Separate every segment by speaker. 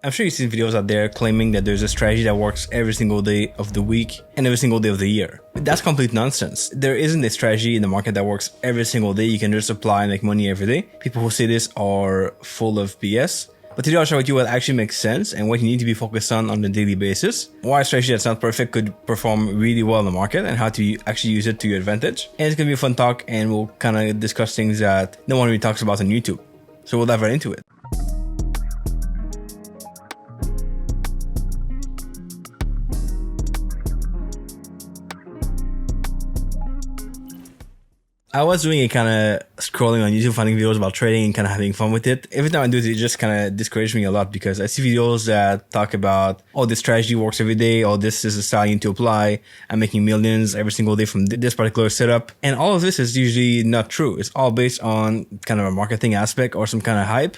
Speaker 1: I'm sure you've seen videos out there claiming that there's a strategy that works every single day of the week and every single day of the year. But that's complete nonsense. There isn't a strategy in the market that works every single day. You can just apply and make money every day. People who say this are full of BS. But today I'll share with you what actually makes sense and what you need to be focused on a daily basis. Why a strategy that's not perfect could perform really well in the market and how to actually use it to your advantage. And it's going to be a fun talk, and we'll kind of discuss things that no one really talks about on YouTube. So we'll dive right into it. I was doing a kind of scrolling on YouTube, finding videos about trading and kind of having fun with it. Every time I do it, it just kind of discourages me a lot because I see videos that talk about, oh, this strategy works every day, or this is a style you need to apply. I'm making millions every single day from this particular setup. And all of this is usually not true. It's all based on kind of a marketing aspect or some kind of hype.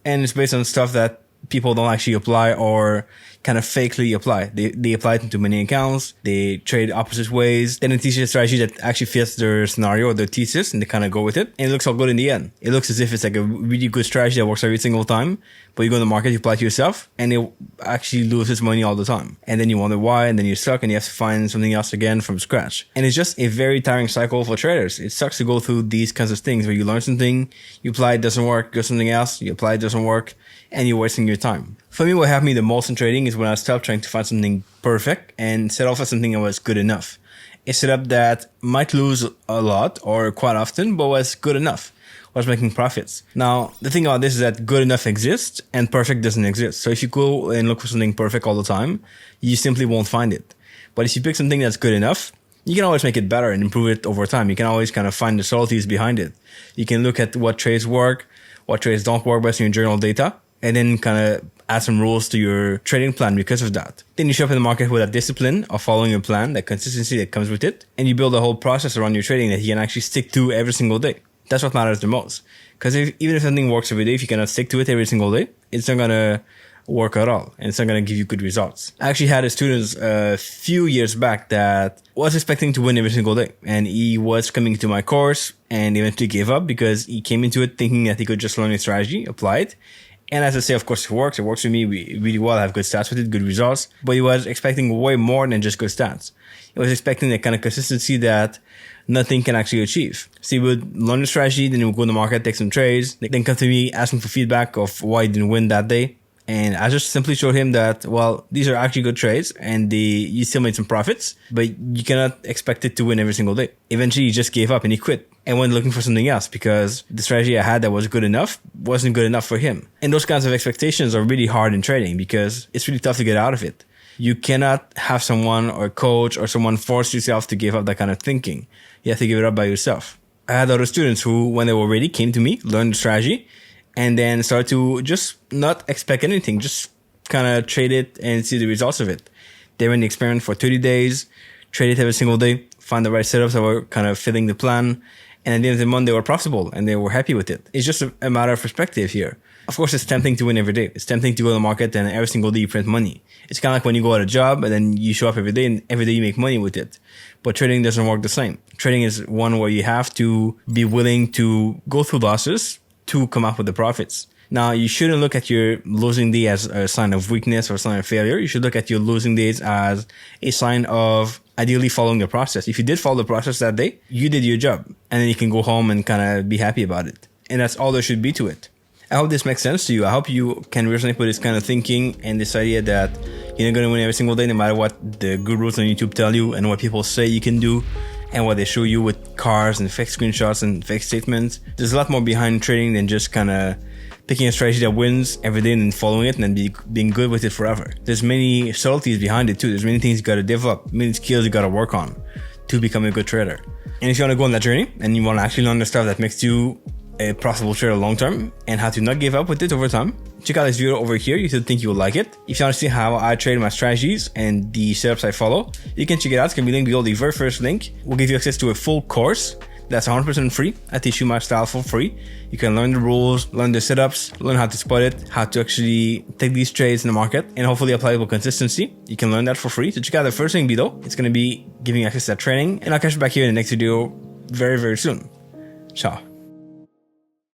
Speaker 1: And it's based on stuff that people don't actually apply or kind of fakely apply. They apply it into many accounts. They trade opposite ways. Then they teach you a strategy that actually fits their scenario or their thesis, and they kind of go with it. And it looks all good in the end. It looks as if it's like a really good strategy that works every single time. But you go to the market, you apply it to yourself, and it actually loses money all the time. And then you wonder why, and then you're stuck, and you have to find something else again from scratch. And it's just a very tiring cycle for traders. It sucks to go through these kinds of things where you learn something, you apply it, doesn't work, go something else, you apply it, doesn't work, and you're wasting your time. For me, what helped me the most in trading is when I stopped trying to find something perfect and set off at something that was good enough. A setup that might lose a lot or quite often, but was good enough, was making profits. Now, the thing about this is that good enough exists and perfect doesn't exist. So if you go and look for something perfect all the time, you simply won't find it. But if you pick something that's good enough, you can always make it better and improve it over time. You can always kind of find the subtleties behind it. You can look at what trades work, what trades don't work based on your journal data, and then kind of add some rules to your trading plan because of that. Then you show up in the market with that discipline of following your plan, that consistency that comes with it, and you build a whole process around your trading that you can actually stick to every single day. That's what matters the most. Because even if something works every day, if you cannot stick to it every single day, it's not going to work at all, and it's not going to give you good results. I actually had a student a few years back that was expecting to win every single day, and he was coming to my course and eventually gave up because he came into it thinking that he could just learn a strategy, apply it. And as I say, of course, it works. It works for me really well. I have good stats with it, good results. But he was expecting way more than just good stats. He was expecting the kind of consistency that nothing can actually achieve. So he would learn the strategy, then he would go in the market, take some trades, then come to me asking for feedback of why he didn't win that day. And I just simply showed him that, well, these are actually good trades and you still made some profits, but you cannot expect it to win every single day. Eventually, he just gave up and he quit and went looking for something else because the strategy I had that was good enough wasn't good enough for him. And those kinds of expectations are really hard in trading because it's really tough to get out of it. You cannot have someone or a coach or someone force yourself to give up that kind of thinking. You have to give it up by yourself. I had other students who, when they were ready, came to me, learned the strategy, and then start to just not expect anything, just kind of trade it and see the results of it. They ran the experiment for 30 days, traded every single day, find the right setups that were kind of fitting the plan. And at the end of the month, they were profitable and they were happy with it. It's just a matter of perspective here. Of course, it's tempting to win every day. It's tempting to go to the market and every single day you print money. It's kind of like when you go at a job and then you show up every day and every day you make money with it. But trading doesn't work the same. Trading is one where you have to be willing to go through losses to come up with the profits. Now, you shouldn't look at your losing day as a sign of weakness or a sign of failure. You should look at your losing days as a sign of ideally following the process. If you did follow the process that day, you did your job. And then you can go home and kind of be happy about it. And that's all there should be to it. I hope this makes sense to you. I hope you can resonate with this kind of thinking and this idea that you're not going to win every single day no matter what the gurus on YouTube tell you and what people say you can do and what they show you with cars and fake screenshots and fake statements. There's a lot more behind trading than just kind of picking a strategy that wins every day and then following it and then being good with it forever. There's many subtleties behind it too. There's many things you got to develop, many skills you got to work on to become a good trader. And if you want to go on that journey and you want to actually learn the stuff that makes you a profitable trader long term and how to not give up with it over time, check out this video over here. You should think you will like it. If you want to see how I trade my strategies and the setups I follow, you can check it out. It's going to be linked below. The very first link will give you access to a full course that's 100% free. I teach you my style for free. You can learn the rules, learn the setups, learn how to spot it, how to actually take these trades in the market, and hopefully apply it with consistency. You can learn that for free. So check out the first link below. It's going to be giving you access to that training. And I'll catch you back here in the next video very, very soon. Ciao.